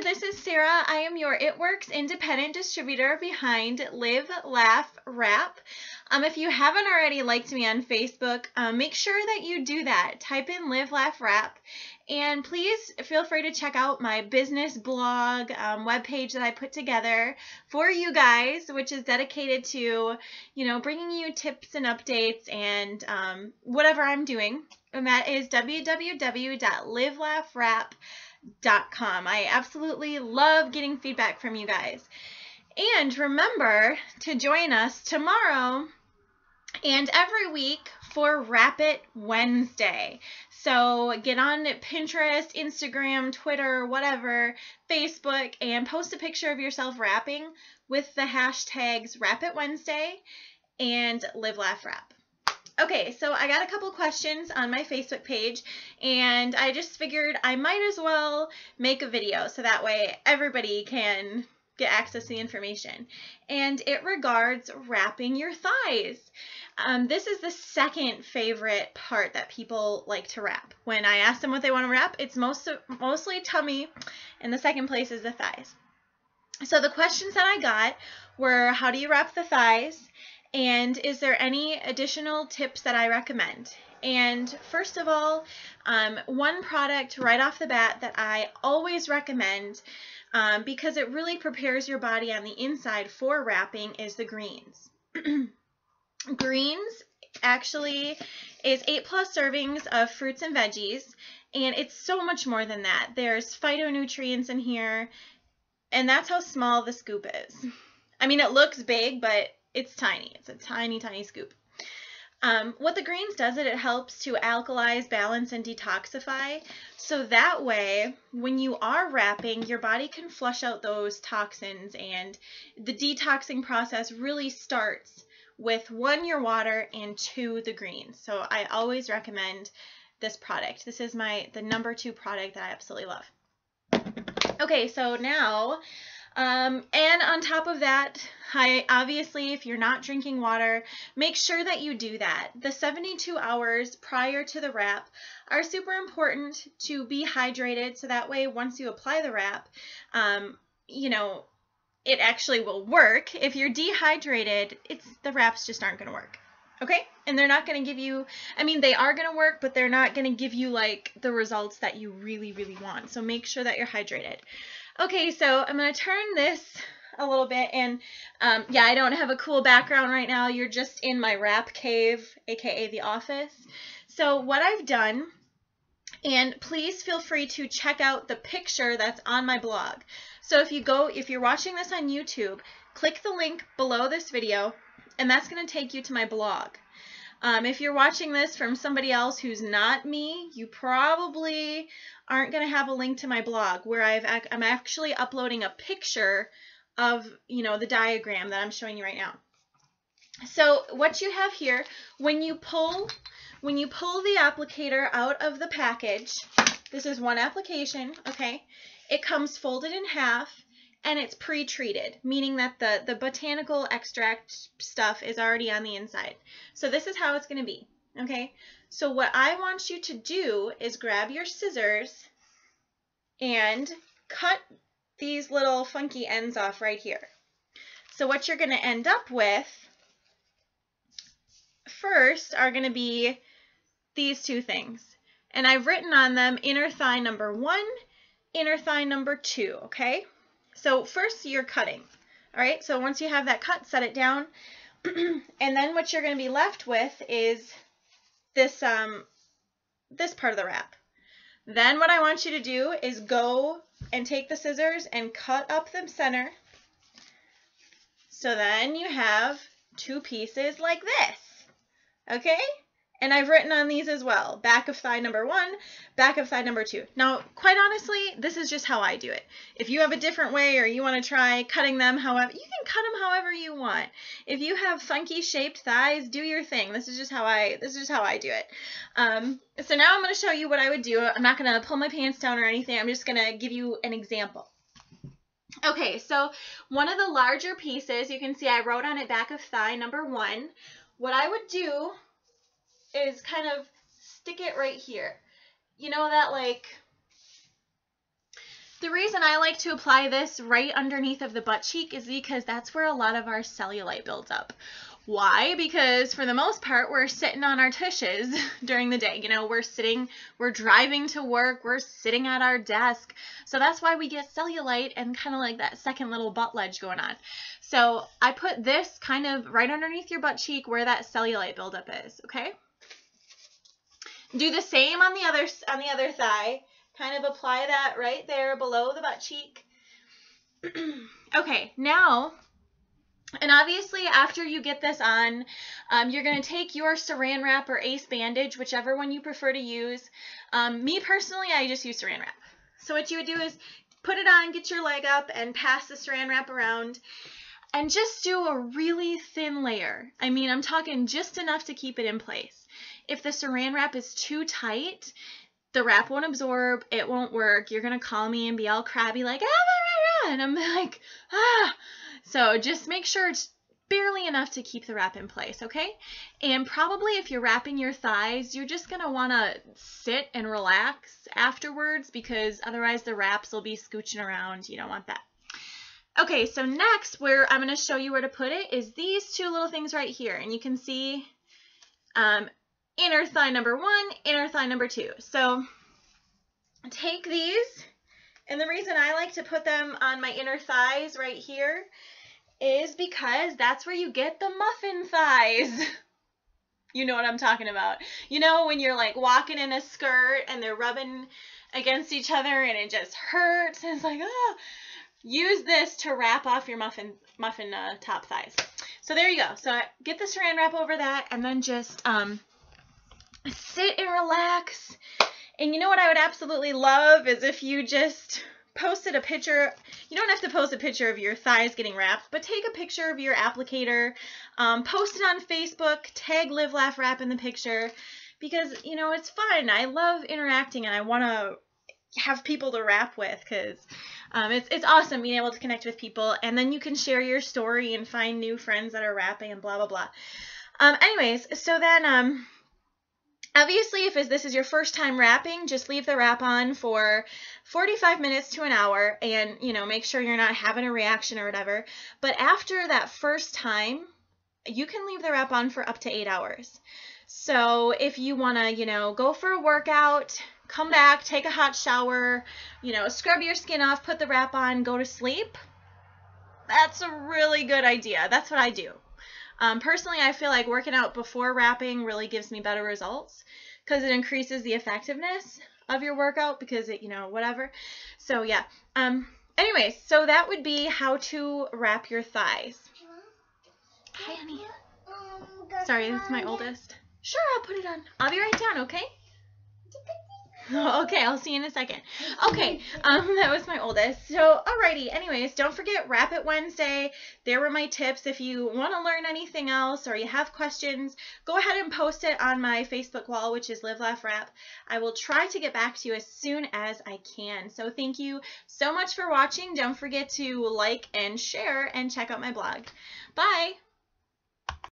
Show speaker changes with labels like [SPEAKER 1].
[SPEAKER 1] this is Sarah. I am your It Works independent distributor behind Live, Laugh, Wrap. If you haven't already liked me on Facebook, make sure that you do that. Type in Live, Laugh, Wrap. And please feel free to check out my business blog webpage that I put together for you guys, which is dedicated to, bringing you tips and updates and whatever I'm doing. And that is www.livelaughwrap.com. I absolutely love getting feedback from you guys. And remember to join us tomorrow and every week for Wrap It Wednesday. So get on Pinterest, Instagram, Twitter, whatever, Facebook, and post a picture of yourself wrapping with the hashtags Wrap It Wednesday and Live, Laugh, Wrap. Okay, so I got a couple questions on my Facebook page, and I just figured I might as well make a video so that way everybody can get access to the information. And it regards wrapping your thighs. This is the second favorite part that people like to wrap. When I ask them what they want to wrap, it's mostly tummy, and the second place is the thighs. So the questions that I got were, how do you wrap the thighs? And is there any additional tips that I recommend? And first of all, one product right off the bat that I always recommend because it really prepares your body on the inside for wrapping is the greens. Greens actually is 8+ servings of fruits and veggies, and it's so much more than that. There's phytonutrients in here, and that's how small the scoop is. I mean, it looks big, but it's tiny. It's a tiny, tiny scoop. What the greens does is it helps to alkalize, balance, and detoxify. So that way, when you are wrapping, your body can flush out those toxins, and the detoxing process really starts with 1, your water, and 2, the greens. So I always recommend this product. This is the #2 product that I absolutely love. Okay, so now, and on top of that, obviously, if you're not drinking water, make sure that you do that. The 72 hours prior to the wrap are super important to be hydrated, so that way once you apply the wrap, it actually will work. If you're dehydrated, the wraps just aren't going to work. Okay? And they're not going to give you, they are going to work, but they're not going to give you like the results that you really, really want. So make sure that you're hydrated. Okay, so I'm going to turn this a little bit, and yeah, I don't have a cool background right now. You're just in my wrap cave, aka the office. So what I've done, and please feel free to check out the picture that's on my blog. So if you're watching this on YouTube, click the link below this video, and that's going to take you to my blog. If you're watching this from somebody else who's not me, you probably aren't going to have a link to my blog where I'm actually uploading a picture of, the diagram that I'm showing you right now. So what you have here, when you pull the applicator out of the package, this is one application, okay? It comes folded in half, and it's pre-treated, meaning that the botanical extract stuff is already on the inside. So this is how it's going to be, okay? So what I want you to do is grab your scissors and cut these little funky ends off right here. So what you're going to end up with first are going to be these 2 things. And I've written on them inner thigh number 1, inner thigh number 2, okay? So first you're cutting, all right? So once you have that cut, set it down. And then what you're going to be left with is this, this part of the wrap. Then what I want you to do is go and take the scissors and cut up the center. So then you have 2 pieces like this, okay? And I've written on these as well, back of thigh number 1, back of thigh number 2. Now, quite honestly, this is just how I do it. If you have a different way or you want to try cutting them however, you can cut them however you want. If you have funky shaped thighs, do your thing. This is just how I do it. So now I'm going to show you what I would do. I'm not going to pull my pants down or anything. I'm just going to give you an example. Okay, so one of the larger pieces, you can see I wrote on it back of thigh number 1. What I would do is kind of stick it right here. You know that, like, the the reason I like to apply this right underneath of the butt cheek is because that's where a lot of our cellulite builds up. Why? Because for the most part, we're sitting on our tushes during the day. You know, we're driving to work, we're sitting at our desk. So that's why we get cellulite and kind of like that second little butt ledge going on. So I put this kind of right underneath your butt cheek where that cellulite buildup is, okay? Do the same on the other thigh. Kind of apply that right there below the butt cheek. Okay, now, and obviously after you get this on, you're going to take your saran wrap or ace bandage, whichever one you prefer to use. Me personally, I just use saran wrap. So what you would do is put it on, get your leg up, and pass the saran wrap around. And just do a really thin layer. I mean, I'm talking just enough to keep it in place. If the saran wrap is too tight, the wrap won't absorb, it won't work. You're going to call me and be all crabby like, ah, and I'm like, ah. So just make sure it's barely enough to keep the wrap in place, okay? And probably if you're wrapping your thighs, you're just going to want to sit and relax afterwards because otherwise the wraps will be scooching around. You don't want that. Okay, so next where I'm going to show you where to put it is these two little things right here. And you can see inner thigh number 1, inner thigh number 2. So take these, and the reason I like to put them on my inner thighs right here is because that's where you get the muffin thighs. You know what I'm talking about. You know when you're like walking in a skirt and they're rubbing against each other and it just hurts and it's like, ah. Use this to wrap off your muffin top thighs. So there you go. So get the saran wrap over that and then just sit and relax. And you know what I would absolutely love is if you just posted a picture. You don't have to post a picture of your thighs getting wrapped, but take a picture of your applicator, post it on Facebook, tag Live Laugh Wrap in the picture because, you know, it's fun. I love interacting and I want to have people to wrap with because it's awesome being able to connect with people, and then you can share your story and find new friends that are wrapping and blah, blah, blah. Anyways, so then obviously if this is your first time wrapping, just leave the wrap on for 45 minutes to an hour and, you know, make sure you're not having a reaction or whatever. But after that first time, you can leave the wrap on for up to 8 hours. So if you want to, you know, go for a workout, come back, take a hot shower, you know, scrub your skin off, put the wrap on, go to sleep. That's a really good idea. That's what I do. Personally, I feel like working out before wrapping really gives me better results because it increases the effectiveness of your workout because it, you know, whatever. So yeah. Anyways, so that would be how to wrap your thighs. Hi, honey. Sorry, that's my oldest. Sure, I'll put it on. I'll be right down, okay? Okay, I'll see you in a second. Okay, that was my oldest. So, alrighty, anyways, don't forget Wrap It Wednesday. There were my tips. If you want to learn anything else or you have questions, go ahead and post it on my Facebook wall, which is Live Laugh Wrap. I will try to get back to you as soon as I can. So thank you so much for watching. Don't forget to like and share and check out my blog. Bye!